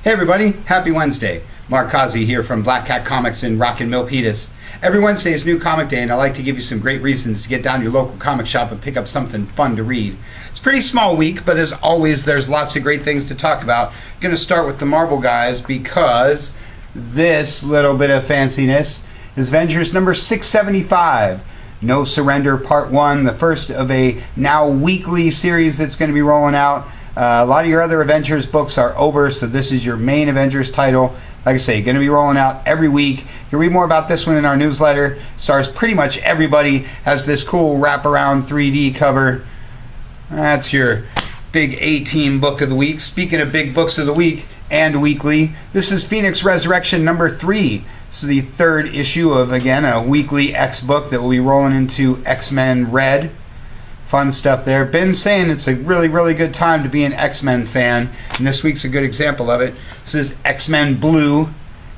Hey everybody, happy Wednesday. Mark Kazi here from Black Cat Comics in Rockin' Milpitas. Every Wednesday is New Comic Day and I like to give you some great reasons to get down to your local comic shop and pick up something fun to read. It's a pretty small week, but as always there's lots of great things to talk about. I'm going to start with the Marvel guys because this little bit of fanciness is Avengers number 675. No Surrender Part 1, the first of a now weekly series that's going to be rolling out. A lot of your other Avengers books are over, so this is your main Avengers title. Like I say, going to be rolling out every week. You can read more about this one in our newsletter. Stars pretty much everybody. Has this cool wraparound 3D cover. That's your big A-Team book of the week. Speaking of big books of the week and weekly, this is Phoenix Resurrection number 3. This is the third issue of, again, a weekly X book that will be rolling into X-Men Red. Fun stuff there. Been saying it's a really, really good time to be an X-Men fan, and this week's a good example of it. This is X-Men Blue,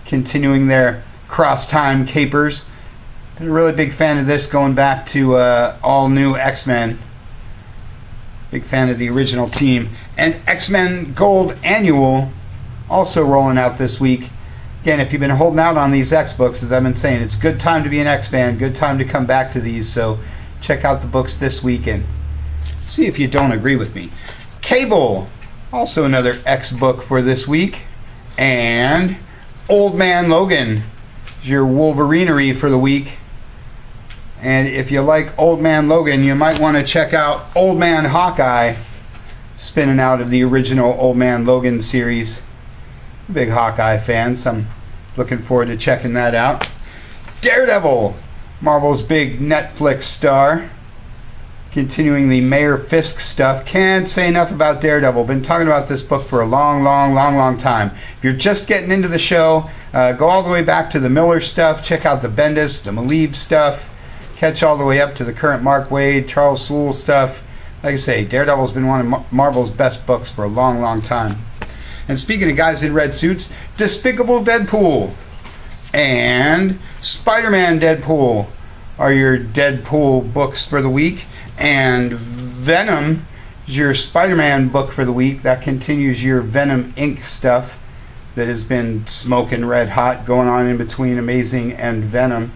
continuing their cross-time capers. Been a really big fan of this going back to all new X-Men. Big fan of the original team. And X-Men Gold Annual also rolling out this week. Again, if you've been holding out on these X books, as I've been saying, it's a good time to be an X fan, good time to come back to these, so check out the books this week and see if you don't agree with me. Cable, also another X book for this week. And Old Man Logan is your Wolverinery for the week. And if you like Old Man Logan, you might want to check out Old Man Hawkeye, spinning out of the original Old Man Logan series. Big Hawkeye fan, so I'm looking forward to checking that out. Daredevil, Marvel's big Netflix star. Continuing the Mayor Fisk stuff. Can't say enough about Daredevil. Been talking about this book for a long time. If you're just getting into the show, go all the way back to the Miller stuff. Check out the Bendis, the Malieb stuff. Catch all the way up to the current Mark Waid, Charles Soule stuff. Like I say, Daredevil's been one of Marvel's best books for a long time. And speaking of guys in red suits, Despicable Deadpool and Spider-Man Deadpool are your Deadpool books for the week. And Venom is your Spider-Man book for the week. That continues your Venom Inc. stuff that has been smoking red hot, going on in between Amazing and Venom.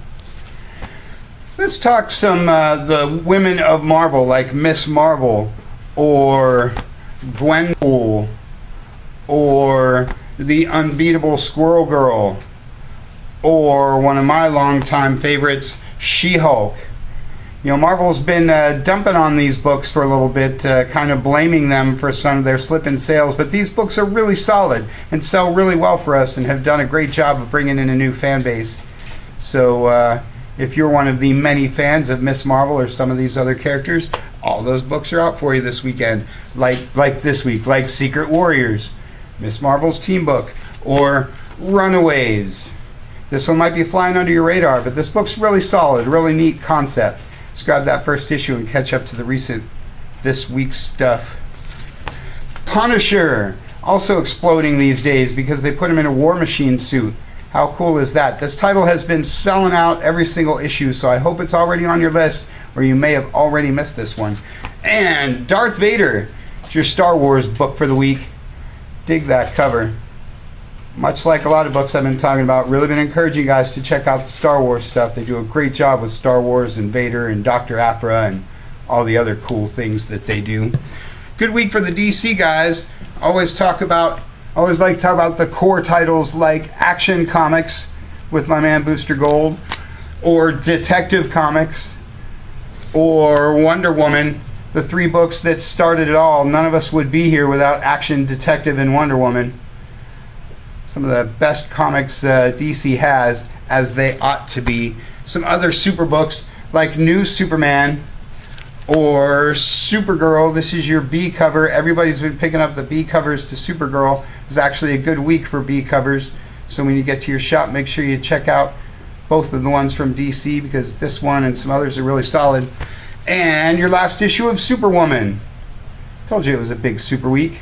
Let's talk some the women of Marvel, like Miss Marvel or Gwenpool or the Unbeatable Squirrel Girl or one of my longtime favorites, She-Hulk. You know, Marvel's been dumping on these books for a little bit, kind of blaming them for some of their slip in sales, but these books are really solid and sell really well for us and have done a great job of bringing in a new fan base. So if you're one of the many fans of Miss Marvel or some of these other characters, all those books are out for you this weekend. Like this week, like Secret Warriors, Miss Marvel's team book, or Runaways. This one might be flying under your radar, but this book's really solid, really neat concept. Let's grab that first issue and catch up to the this week's stuff. Punisher, also exploding these days because they put him in a War Machine suit. How cool is that? This title has been selling out every single issue, so I hope it's already on your list, or you may have already missed this one. And Darth Vader, it's your Star Wars book for the week. Dig that cover. Much like a lot of books I've been talking about, really been encouraging you guys to check out the Star Wars stuff. They do a great job with Star Wars and Vader and Dr. Aphra and all the other cool things that they do. Good week for the DC guys. Always like to talk about the core titles like Action Comics with my man Booster Gold, or Detective Comics, or Wonder Woman. The three books that started it all. None of us would be here without Action, Detective, and Wonder Woman. Some of the best comics DC has, as they ought to be. Some other super books like New Superman or Supergirl. This is your B cover. Everybody's been picking up the B covers to Supergirl. It's actually a good week for B covers. So when you get to your shop, make sure you check out both of the ones from DC, because this one and some others are really solid. And your last issue of Superwoman. Told you it was a big super week.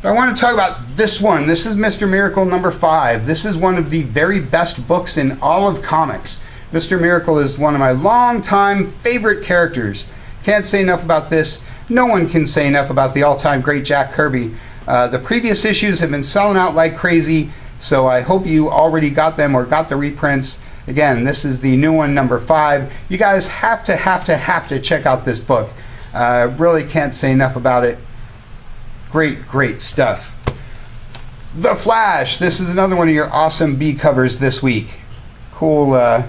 I want to talk about this one. This is Mr. Miracle number 5. This is one of the very best books in all of comics. Mr. Miracle is one of my longtime favorite characters. Can't say enough about this. No one can say enough about the all-time great Jack Kirby. The previous issues have been selling out like crazy, so I hope you already got them or got the reprints. Again, this is the new one, number 5. You guys have to check out this book. Really can't say enough about it. Great stuff. The Flash. This is another one of your awesome B covers this week. Cool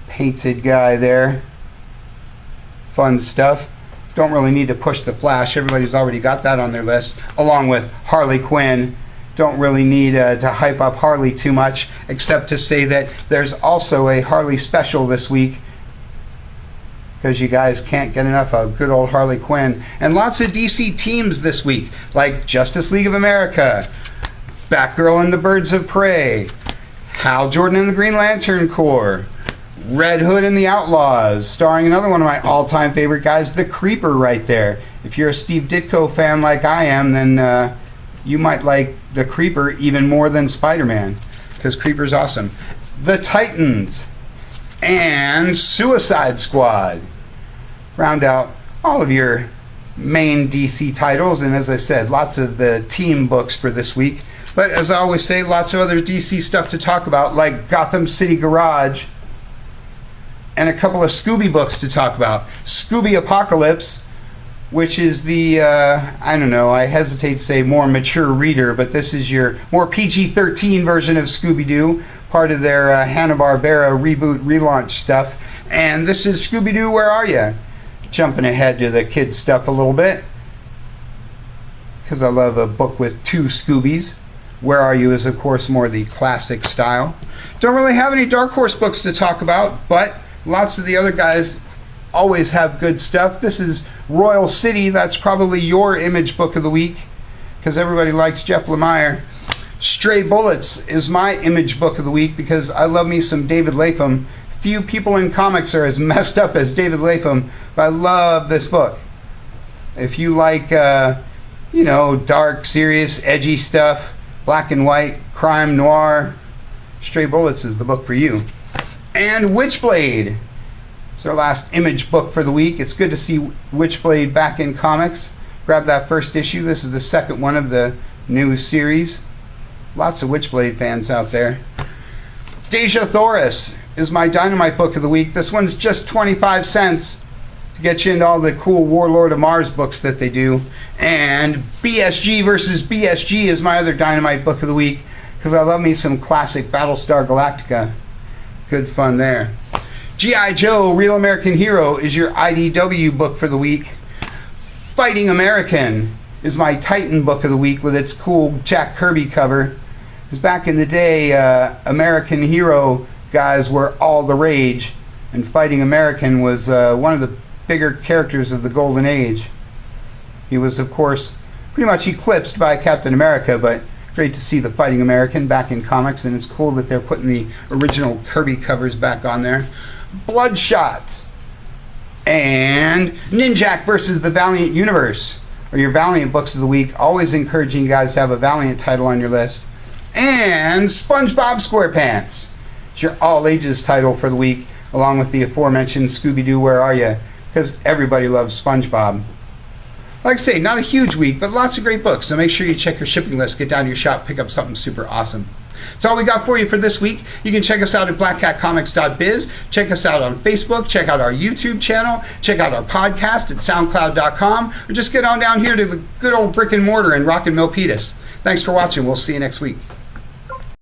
painted guy there. Fun stuff. Don't really need to push the Flash. Everybody's already got that on their list, along with Harley Quinn. Don't really need to hype up Harley too much, except to say that there's also a Harley special this week, because you guys can't get enough of good old Harley Quinn. And lots of DC teams this week, like Justice League of America, Batgirl and the Birds of Prey, Hal Jordan and the Green Lantern Corps, Red Hood and the Outlaws, starring another one of my all-time favorite guys, the Creeper, right there. If you're a Steve Ditko fan like I am, then you might like the Creeper even more than Spider-Man, because Creeper's awesome. The Titans and Suicide Squad round out all of your main DC titles, and as I said, lots of the team books for this week. But as I always say, lots of other DC stuff to talk about, like Gotham City Garage, and a couple of Scooby books to talk about. Scooby Apocalypse, which is the, I don't know, I hesitate to say more mature reader, but this is your more PG-13 version of Scooby-Doo, part of their Hanna-Barbera reboot, relaunch stuff. And this is Scooby-Doo, Where Are Ya? Jumping ahead to the kids' stuff a little bit, because I love a book with 2 Scoobies. Where Are You is, of course, more the classic style. Don't really have any Dark Horse books to talk about, but lots of the other guys always have good stuff. This is Royal City. That's probably your Image book of the week, because everybody likes Jeff Lemire. Stray Bullets is my Image book of the week, because I love me some David Lapham. Few people in comics are as messed up as David Lapham, but I love this book. If you like, you know, dark, serious, edgy stuff, black and white, crime, noir, Stray Bullets is the book for you. And Witchblade. It's our last Image book for the week. It's good to see Witchblade back in comics. Grab that first issue. This is the second one of the new series. Lots of Witchblade fans out there. Deja Thoris is my Dynamite book of the week. This one's just 25 cents to get you into all the cool Warlord of Mars books that they do. And BSG versus BSG is my other Dynamite book of the week, because I love me some classic Battlestar Galactica. Good fun there. G.I. Joe, Real American Hero is your IDW book for the week. Fighting American is my Titan book of the week, with its cool Jack Kirby cover. Because back in the day, American Hero guys were all the rage, and Fighting American was one of the bigger characters of the Golden Age. He was, of course, pretty much eclipsed by Captain America, but great to see the Fighting American back in comics, and it's cool that they're putting the original Kirby covers back on there. Bloodshot and Ninjak versus the Valiant Universe are your Valiant books of the week. Always encouraging you guys to have a Valiant title on your list. And SpongeBob SquarePants. It's your all ages title for the week, along with the aforementioned Scooby-Doo, Where Are Ya? Because everybody loves SpongeBob. Like I say, not a huge week, but lots of great books. So make sure you check your shipping list, get down to your shop, pick up something super awesome. That's all we got for you for this week. You can check us out at blackcatcomics.biz. Check us out on Facebook. Check out our YouTube channel. Check out our podcast at soundcloud.com. Or just get on down here to the good old brick and mortar in Rock and Milpitas. Thanks for watching. We'll see you next week.